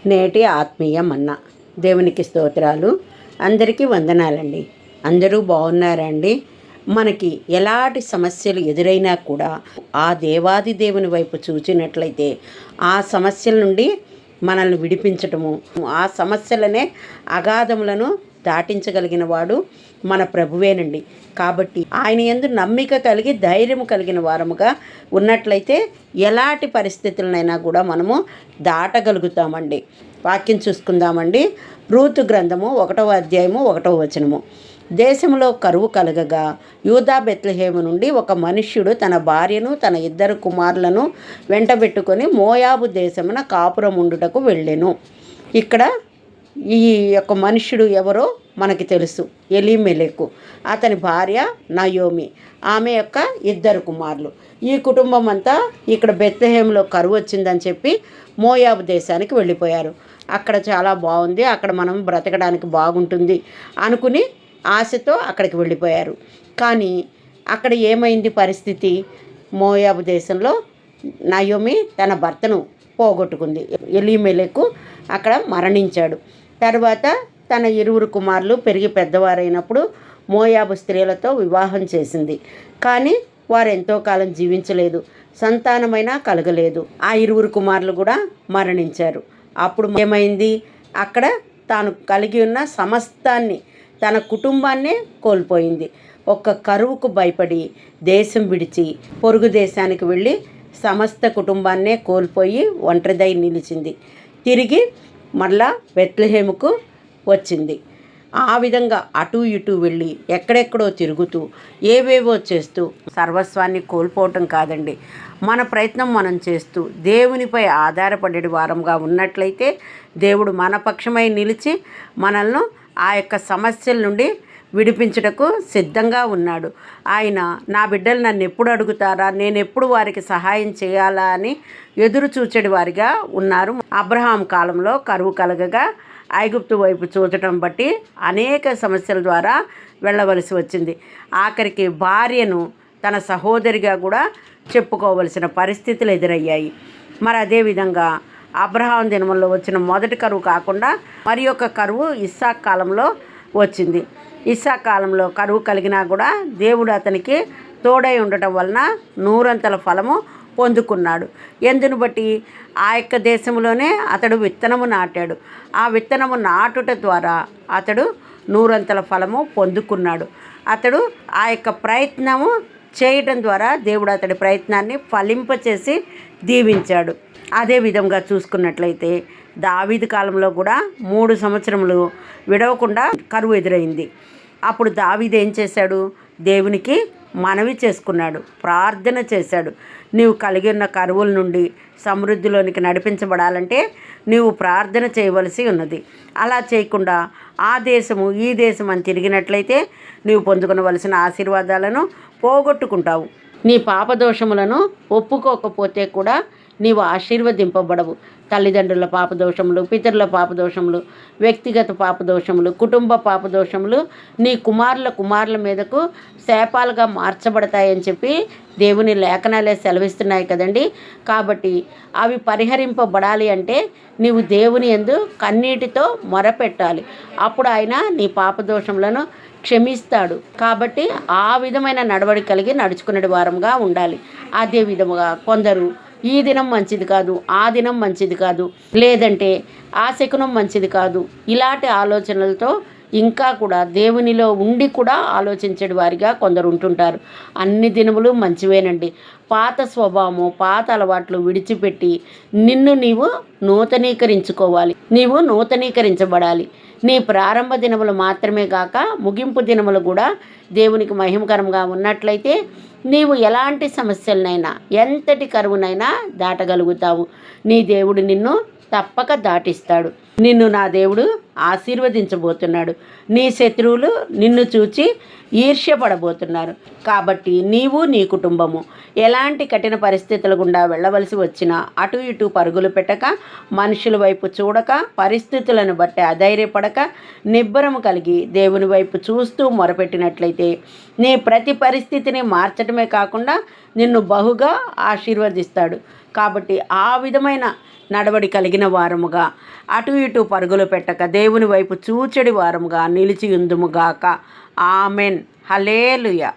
నేటి ఆత్మీయ మన్నా. దేవునికి స్తోత్రాలు. అందరికీ వందనాలండి. అందరూ బాగున్నారండి? మనకి ఎలాంటి సమస్యలు ఎదురైనా కూడా ఆ దేవాది దేవుని వైపు చూచినట్లయితే ఆ సమస్యల నుండి మనల్ని విడిపించటము, ఆ సమస్యలనే అగాధములను దాటించగలిగిన వాడు మన ప్రభువేనండి. కాబట్టి ఆయన యందు నమ్మిక కలిగి ధైర్యం కలిగిన వారముగా ఉన్నట్లయితే ఎలాంటి పరిస్థితులనైనా కూడా మనము దాటగలుగుతామండి. వాక్యం చూసుకుందామండి. రూతు గ్రంథము 1వ అధ్యాయము 1వ వచనము. దేశంలో కరువు కలగగా యూదా బెత్లెహేము నుండి ఒక మనుష్యుడు తన భార్యను తన 2 కుమారులను వెంటబెట్టుకొని మోయాబు దేశమున కాపురం ఉండుటకు వెళ్ళెను. ఇక్కడ ఈ యొక్క మనుష్యుడు ఎవరో మనకి తెలుసు. ఎలీమెలెకు, అతని భార్య నయోమి, ఆమె యొక్క 2 కుమారులు. ఈ కుటుంబం అంతా ఇక్కడ బెత్లెహేములో కరువు వచ్చిందని చెప్పి మోయాబు దేశానికి వెళ్ళిపోయారు. అక్కడ చాలా బాగుంది, అక్కడ మనం బ్రతకడానికి బాగుంటుంది అనుకుని ఆశతో అక్కడికి వెళ్ళిపోయారు. కానీ అక్కడ ఏమైంది పరిస్థితి? మోయాబు దేశంలో నయోమి తన భర్తను పోగొట్టుకుంది. ఎలీమెలెకు అక్కడ మరణించాడు. తర్వాత తన 2 కుమారులు పెరిగి పెద్దవారైనప్పుడు మోయాబు స్త్రీలతో వివాహం చేసింది. కానీ వారు ఎంతో కాలం జీవించలేదు, సంతానమైనా కలగలేదు. ఆ 2 కుమారులు కూడా మరణించారు. అప్పుడు ఏమైంది? అక్కడ తాను కలిగి ఉన్న సమస్తాన్ని, తన కుటుంబాన్నే కోల్పోయింది. ఒక్క కరువుకు భయపడి దేశం విడిచి పొరుగు దేశానికి వెళ్ళి సమస్త కుటుంబాన్నే కోల్పోయి ఒంటరిదై నిలిచింది. తిరిగి మళ్ళా బెత్లెహేముకు వచ్చింది. ఆ విధంగా అటు ఇటు వెళ్ళి ఎక్కడెక్కడో తిరుగుతూ ఏవేవో చేస్తూ సర్వస్వాన్ని కోల్పోవటం కాదండి. మన ప్రయత్నం మనం చేస్తూ దేవునిపై ఆధారపడే వారంగా ఉన్నట్లయితే దేవుడు మన పక్షమై నిలిచి మనల్ని ఆ యొక్క సమస్యల నుండి విడిపించుటకు సిద్ధంగా ఉన్నాడు. ఆయన నా బిడ్డలు నన్ను ఎప్పుడు అడుగుతారా, నేను ఎప్పుడు వారికి సహాయం చేయాలా అని ఎదురు చూచేటి వారిగా ఉన్నారు. అబ్రహాం కాలంలో కరువు కలగగా ఐగుప్తు వైపు చూచటం బట్టి అనేక సమస్యల ద్వారా వెళ్ళవలసి వచ్చింది. ఆఖరికి భార్యను తన సహోదరిగా కూడా చెప్పుకోవలసిన పరిస్థితులు ఎదురయ్యాయి. మరి అదేవిధంగా అబ్రహాం దినముల్లో వచ్చిన మొదటి కరువు కాకుండా మరి ఒక కరువు ఇస్సాకు కాలంలో వచ్చింది. ఇస్సాకు కాలంలో కరువు కలిగినా కూడా దేవుడు అతనికి తోడై ఉండటం వలన 100 ఫలము పొందుకున్నాడు. ఎందును బట్టి ఆ యొక్క దేశంలోనే అతడు విత్తనము నాటాడు. ఆ విత్తనము నాటుట ద్వారా అతడు 100 ఫలము పొందుకున్నాడు. అతడు ఆ యొక్క ప్రయత్నము చేయటం ద్వారా దేవుడు అతడి ప్రయత్నాన్ని ఫలింపచేసి దీవించాడు. అదే విధంగా చూసుకున్నట్లయితే దావీదు కాలంలో కూడా 3 సంవత్సరములు విడవకుండా కరువు ఎదురైంది. అప్పుడు దావీదు ఏం చేశాడు? దేవునికి మనవి చేసుకున్నాడు, ప్రార్థన చేశాడు. నీవు కలిగి ఉన్న కరువుల నుండి సమృద్ధిలోనికి నడిపించబడాలంటే నీవు ప్రార్థన చేయవలసి ఉన్నది. అలా చేయకుండా ఆ దేశము ఈ దేశం అని తిరిగినట్లయితే నీవు పొందుకొనవలసిన ఆశీర్వాదాలను పోగొట్టుకుంటావు. నీ పాపదోషములను ఒప్పుకోకపోతే కూడా నీవు ఆశీర్వదింపబడవు. తల్లిదండ్రుల పాపదోషములు, పితరుల పాపదోషములు, వ్యక్తిగత పాపదోషములు, కుటుంబ పాపదోషములు నీ కుమారుల మీదకు శాపాలుగా మార్చబడతాయని చెప్పి దేవుని లేఖనాలే సెలవిస్తున్నాయి కదండి. కాబట్టి అవి పరిహరింపబడాలి అంటే నీవు దేవుని యందు కన్నీటితో మొరపెట్టాలి. అప్పుడు ఆయన నీ పాపదోషములను క్షమిస్తాడు. కాబట్టి ఆ విధమైన నడవడి కలిగి నడుచుకునే వారంగా ఉండాలి. అదే విధముగా కొందరు ఈ దినం మంచిది కాదు, ఆ దినం మంచిది కాదు, లేదంటే ఆ శకునం మంచిది కాదు, ఇలాంటి ఆలోచనలతో ఇంకా కూడా దేవునిలో ఉండి కూడా ఆలోచించే వారిగా కొందరు ఉంటుంటారు. అన్ని దినములు మంచివేనండి. పాత స్వభావము, పాత అలవాట్లు విడిచిపెట్టి నిన్ను నీవు నూతనీకరించుకోవాలి. నీవు నూతనీకరించబడాలి. నీ ప్రారంభ దినములు మాత్రమే కాక ముగింపు దినములు కూడా దేవునికి మహిమకరంగా ఉన్నట్లయితే నీవు ఎలాంటి సమస్యలనైనా, ఎంతటి కరువునైనా దాటగలుగుతావు. నీ దేవుడు నిన్ను తప్పక దాటిస్తాడు. నిన్ను నా దేవుడు ఆశీర్వదించబోతున్నాడు. నీ శత్రువులు నిన్ను చూచి ఈర్ష్యపడబోతున్నారు. కాబట్టి నీవు నీ కుటుంబము ఎలాంటి కఠిన పరిస్థితుల గుండా వెళ్ళవలసి వచ్చినా అటు ఇటు పరుగులు పెట్టక, మనుషుల వైపు చూడక, పరిస్థితులను బట్టి అధైర్యపడక, నిబ్బరము కలిగి దేవుని వైపు చూస్తూ మొరపెట్టినట్లయితే నీ ప్రతి పరిస్థితిని మార్చడమే కాకుండా నిన్ను బహుగా ఆశీర్వదిస్తాడు. కాబట్టి ఆ విధమైన నడవడి కలిగిన వారముగా అటు ఇటు పరుగులు పెట్టక దేవుని వైపు చూచెడి వారముగా నిలిచి ఉందుముగాక. ఆమెన్. హల్లెలూయా.